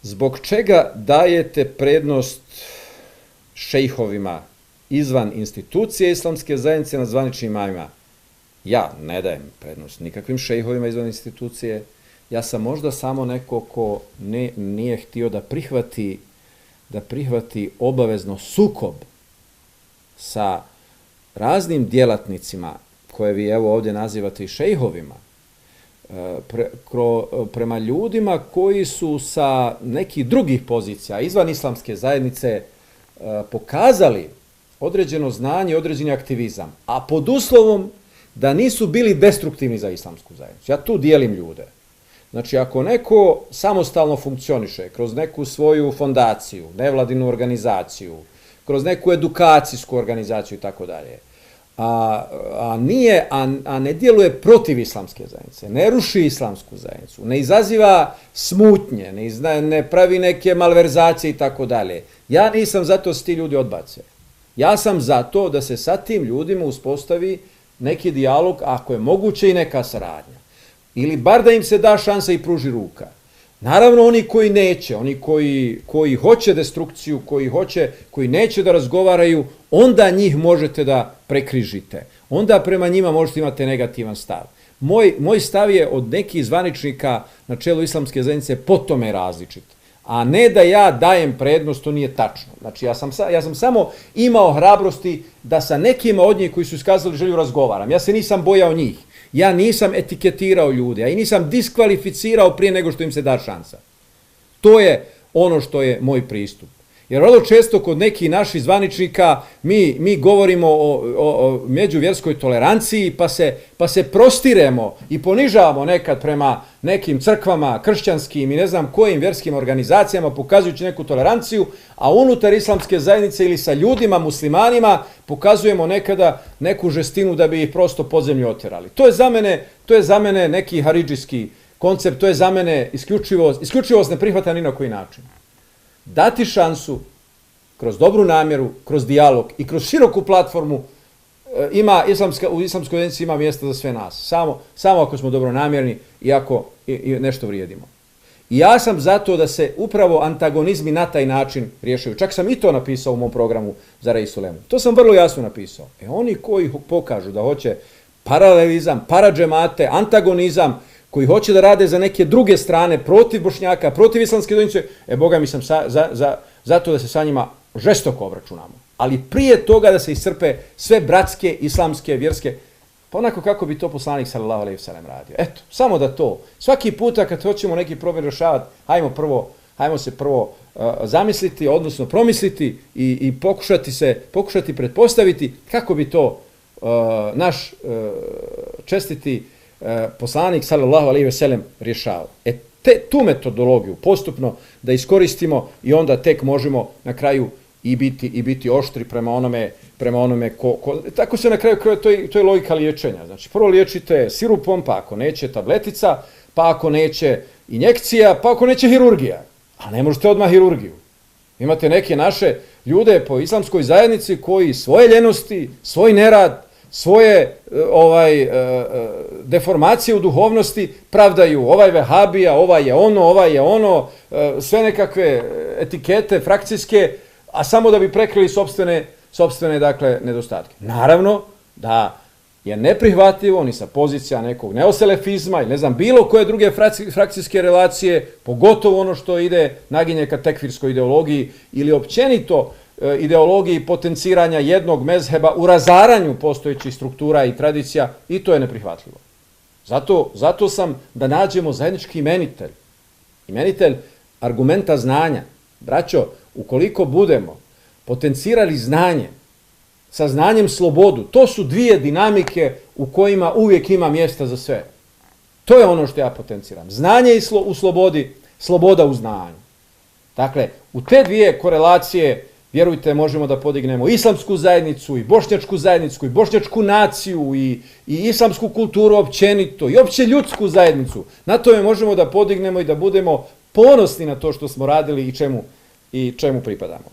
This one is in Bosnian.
Zbog čega dajete prednost šejhovima izvan institucije islamske zajednice nad zvaničnim imamima? Ja ne dajem prednost nikakvim šejhovima izvan institucije. Ja sam možda samo neko ko nije htio da prihvati obavezno sukob sa raznim djelatnicima koje vi evo ovdje nazivate i šejhovima, prema ljudima koji su sa nekih drugih pozicija izvan islamske zajednice pokazali određeno znanje, određeni aktivizam, a pod uslovom da nisu bili destruktivni za islamsku zajednicu. Ja tu dijelim ljude. Znači, ako neko samostalno funkcioniše kroz neku svoju fondaciju, nevladinu organizaciju, kroz neku edukacijsku organizaciju i tako dalje, a ne djeluje protiv islamske zajednice, ne ruši islamsku zajednicu, ne izaziva smutnje, ne pravi neke malverzacije i tako dalje. Ja nisam zato da se ti ljudi odbace. Ja sam zato da se sa tim ljudima uspostavi neki dijalog, ako je moguće i neka saradnja. Ili bar da im se da šansa i pruži ruka. Naravno, oni koji neće, oni koji hoće destrukciju, koji neće da razgovaraju, onda njih možete da prekrižite. Onda prema njima možete imati negativan stav. Moj stav je od nekih zvaničnika na čelu islamske zajednice po tome različit. A ne da ja dajem prednost, to nije tačno. Znači, ja sam samo imao hrabrosti da sa nekima od njih koji su iskazali želju razgovaram. Ja se nisam bojao njih. Ja nisam etiketirao ljude, a i nisam diskvalificirao prije nego što im se da šansa. To je ono što je moj pristup. Jer vrlo često kod nekih naših zvaničnika mi govorimo o međuvjerskoj toleranciji, pa se prostiremo i ponižavamo nekad prema nekim crkvama, kršćanskim i ne znam kojim vjerskim organizacijama, pokazujući neku toleranciju, a unutar islamske zajednice ili sa ljudima, muslimanima, pokazujemo nekada neku žestinu da bi ih prosto pod zemlju otjerali. To je za mene neki haridžijski koncept, to je za mene isključivost ne prihvata ni na koji način. Dati šansu kroz dobru namjeru, kroz dijalog i kroz široku platformu, u islamskoj zajednici ima mjesta za sve nas. Samo ako smo dobronamjerni i ako nešto vrijedimo. I ja sam zato da se upravo antagonizmi na taj način rješaju. Čak sam i to napisao u mom programu za Rej Sulemu. To sam vrlo jasno napisao. Oni koji pokažu da hoće paralelizam, paradžemate, antagonizam, koji hoće da rade za neke druge strane, protiv Bošnjaka, protiv islamske zajednice, boga mi sam zato da se sa njima žestoko obračunamo. Ali prije toga da se iscrpe sve bratske, islamske, vjerske, pa onako kako bi to poslanik sallallahu alejhi ve sellem radio. Eto, samo da to. Svaki puta kad hoćemo neki problem rješavati, hajmo se prvo zamisliti, odnosno promisliti i pokušati pretpostaviti kako bi to naš čestiti poslanik sallallahu alejhi ve sellem rješavao. Tu metodologiju postupno da iskoristimo i onda tek možemo na kraju i biti oštri prema onome ko tako se na kraju to je logika liječenja. Znači prvo liječite sirupom, pa ako neće tabletica, pa ako neće injekcija, pa ako neće hirurgija. A ne možete odmah hirurgiju. Imate neke naše ljude po islamskoj zajednici koji svoje ljenosti, svoj nerad, svoje deformacije u duhovnosti pravdaju. Ovaj vehabija, ovaj je ono, sve nekakve etikete frakcijske, a samo da bi prekrili sopstvene dakle, nedostatke. Naravno da je neprihvatljivo ni sa pozicija nekog neoselefizma ili ne znam bilo koje druge frakcijske relacije, pogotovo ono što ide naginje ka tekfirskoj ideologiji ili općenito ideologiji potenciranja jednog mezheba u razaranju postojećih struktura i tradicija, i to je neprihvatljivo. Zato sam da nađemo zajednički imenitelj argumenta znanja. Braćo, ukoliko budemo potencirali znanje sa znanjem slobodu, to su dvije dinamike u kojima uvijek ima mjesta za sve. To je ono što ja potenciram. Znanje u slobodi, sloboda u znanju. Dakle, u te dvije korelacije, vjerujte, možemo da podignemo islamsku zajednicu i bošnjačku zajednicu i bošnjačku naciju i islamsku kulturu općenito i opće ljudsku zajednicu. Na tome možemo da podignemo i da budemo ponosni na to što smo radili i čemu pripadamo.